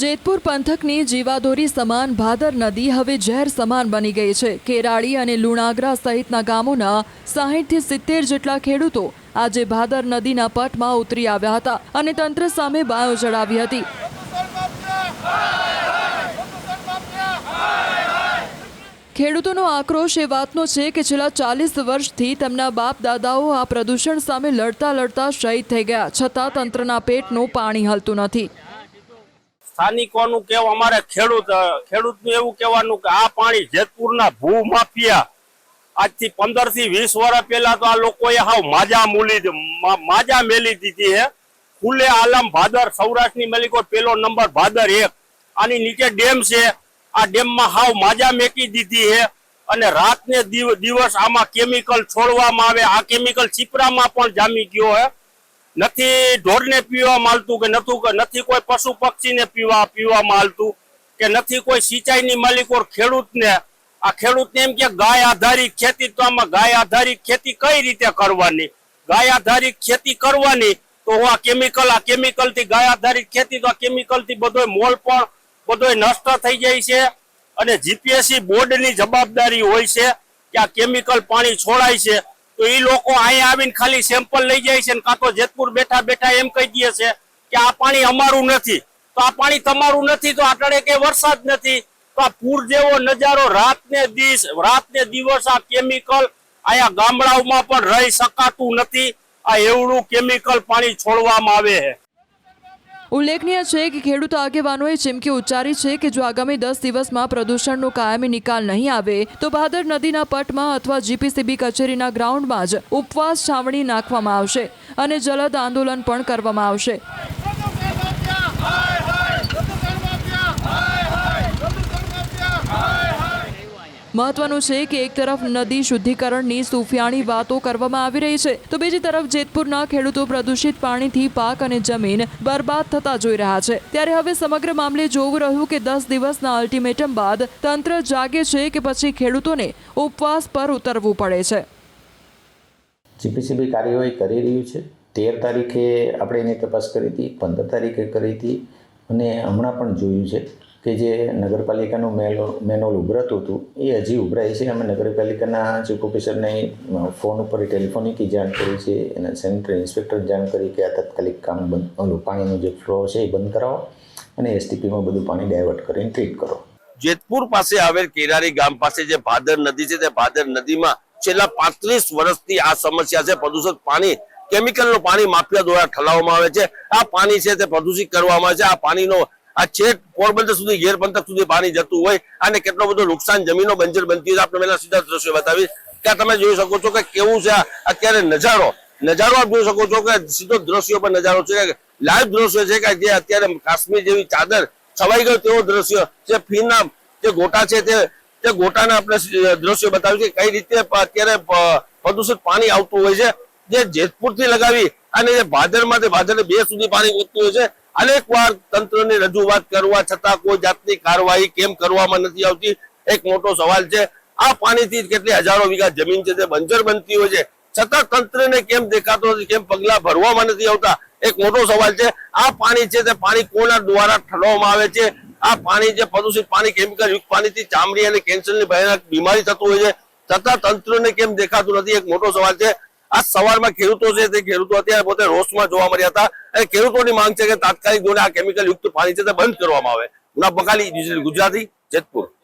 જેતપુર પંથકની જીવાદોરી સમાન ભાદર નદી હવે ઝેર સમાન બની ગઈ છે। કેરાળી અને લુણાગરા સહિતના ગામોના 60 થી 70 જેટલા ખેડૂતો આજે ભાદર નદીના પટમાં ઉતરી આવ્યા હતા અને તંત્ર સામે બાયો ચડાવી હતી। ખેડૂતોનો આક્રોશ એ વાતનો છે કે છેલ્લા 40 વર્ષથી તેમના બાપ દાદાઓ આ પ્રદૂષણ સામે લડતા શહીદ થઈ ગયા, છતાં તંત્રના પેટનું પાણી હલતું નથી। સ્થાનિકોનું કેવું, અમારે ખેડૂતનું એવું કહેવાનું કે આ પાણી જેતપુરના ભૂ માફિયા આજથી 15 થી 20 વર્ષ પહેલા તો આ લોકોએ હાવ માજા મેલી દીધી છે। ખુલ્લે આલમ ભાદર, સૌરાષ્ટ્રની મલિકોટ પેલો નંબર ભાદર 1, આની નીચે ડેમ છે, આ ડેમમાં હાવ માજા મેકી દીધી છે અને રાત ને દિવસ આમાં કેમિકલ છોડવામાં આવે। આ કેમિકલ ચીપરામાં પણ જામી ગયો છે। નથી ઢોરને પીવા મળતું કે નથી કોઈ પશુ પક્ષીને પીવા મળતું કે નથી કોઈ સિંચાઈની માલિકો ખેડૂતને એમ કે ગાય આધારિત ખેતી, તો આમાં ગાય આધારિત ખેતી કઈ રીતે કરવાની? ગાય આધારિત ખેતી કરવાની તો આ કેમિકલ થી ગાય આધારિત ખેતી, તો આ કેમિકલ થી બધો મોલ પણ બધો નષ્ટ થઈ જાય છે અને જીપીએસસી બોર્ડની જવાબદારી હોય છે કે આ કેમિકલ પાણી છોડાય છે તો એ લોકો અહીંયા આવીને ખાલી સેમ્પલ લઈ જાય છે, કાં તો જેતપુર બેઠા એમ કહી દે છે કે આ પાણી અમારું નથી। તો આ પાણી તમારું નથી તો આટલે કે વરસાદ નથી, તો આ પૂર જેવો નજારો રાત ને દિવસ આ કેમિકલ અહીંયા ગામડાઓમાં પણ રહી શકાતું નથી। આ એવડું કેમિકલ પાણી છોડવામાં આવે છે। ઉલ્લેખનીય છે કે ખેડૂત આગેવાનોએ ચીમકી ઉચ્ચારી છે કે જો આગામી 10 દિવસમાં પ્રદૂષણનો કાયમી નિકાલ નહીં આવે તો ભાદર નદીના પટમાં અથવા જીપીસીબી કચેરીના ગ્રાઉન્ડમાં જ ઉપવાસ છાવણી નાખવામાં આવશે અને જલદ આંદોલન પણ કરવામાં આવશે। મહત્વનું છે કે એક તરફ નદી શુદ્ધિકરણની સૂફિયાણી વાતો કરવામાં આવી રહી છે તો બીજી તરફ જેતપુરના ખેડૂતો પ્રદૂષિત પાણીથી પાક અને જમીન બરબાદ થતા જોઈ રહ્યા છે। ત્યારે હવે સમગ્ર મામલે જોવું રહ્યું કે 10 દિવસના અલ્ટિમેટમ બાદ તંત્ર જાગે છે કે પછી ખેડૂતોને ઉપવાસ પર ઉતરવું પડે છે। જીપીસીબી કાર્યવાહી કરી રહ્યું છે। 13 તારીખે આપણે એની તપાસ કરી હતી, 15 તારીખે કરી હતી અને હમણાં પણ જોયું છે કે જે નગરપાલિકાનું મેનોલ ઉભરાતું હતું એ હજી ઉભરાય છે। અમે નગરપાલિકાના ચીફ ઓફિસરને ફોન ઉપર ટેલિફોનિક જાણ કરી છે, એના સેનિટરી ઇન્સ્પેક્ટર જાણ કરી કે આ તાત્કાલિક કામ બંધ, પાણીનો જે ફ્લો છે એ બંધ કરાવો અને એસટીપીમાં બધું પાણી ડાયવર્ટ કરીને ટ્રીટ કરો। જેતપુર પાસે આવેલ કેરારી ગામ પાસે જે ભાદર નદી છે તે ભાદર નદીમાં છેલ્લા 35 વર્ષથી આ સમસ્યા છે। પ્રદૂષિત પાણી, કેમિકલનું પાણી માફિયા દ્વારા ઠલાવવામાં આવે છે। આ પાણી છે તે પ્રદૂષિત કરવામાં આવે છે। આ પાણીનો આ છેક પોરબંદર સુધી, ગેર પંથક સુધી પાણી જતું હોય અને કેટલો બધો નુકસાન, જમીનો બંજર બનતી હોય। આપણે પહેલા સીધા દ્રશ્યો બતાવી ત્યાં તમે જોઈ શકો છો કે કેવું છે અત્યારે નજારો આપ જોઈ શકો છો કે સીધો દ્રશ્યો પર નજારો છે, લાઈવ દ્રશ્યો છે કે જે અત્યારે કાશ્મીર જેવી ચાદર છવાઈ ગયો તેવો દ્રશ્ય જે ફીના જે ગોટા છે તે ગોટાના આપણે દ્રશ્યો બતાવ્યું છે કઈ રીતે અત્યારે પ્રદૂષિત પાણી આવતું હોય છે, જે જેતપુર થી લગાવી અને જે ભાદરમાંથી ભાદર 2 સુધી પાણી વધતું હોય છે। અનેક વાર તંત્રની રજૂઆત કરવા છતાં કોઈ જાતની કાર્યવાહી કેમ કરવામાં નથી આવતી, એક મોટો સવાલ છે। આ પાણીથી કેટલી હજારો વીઘા જમીન છે તે બંજર બનતી હોય છે, છતાં તંત્રને કેમ દેખાતો નથી, કેમ પગલા ભરવામાં નથી આવતા, એક મોટો સવાલ છે। આ પાણી છે તે પાણી કોના દ્વારા ઠલવવામાં આવે છે? આ પાણી જે પ્રદૂષિત પાણી, કેમિકલ યુક્ત પાણીથી ચામડી અને કેન્સરની ભયાનક બીમારી થતું હોય છે, છતાં તંત્રને કેમ દેખાતું નથી, એક મોટો સવાલ છે। આ સવારમાં ખેડૂતો છે તે ખેડૂતો અત્યારે પોતે રોષમાં જોવા મળ્યા હતા અને ખેડૂતોની માંગ છે કે તાત્કાલિક ધોરણે આ કેમિકલ યુક્ત પાણી છે તે બંધ કરવામાં આવે। ગુલાબ બકાલી, ગુજરાતી, જેતપુર।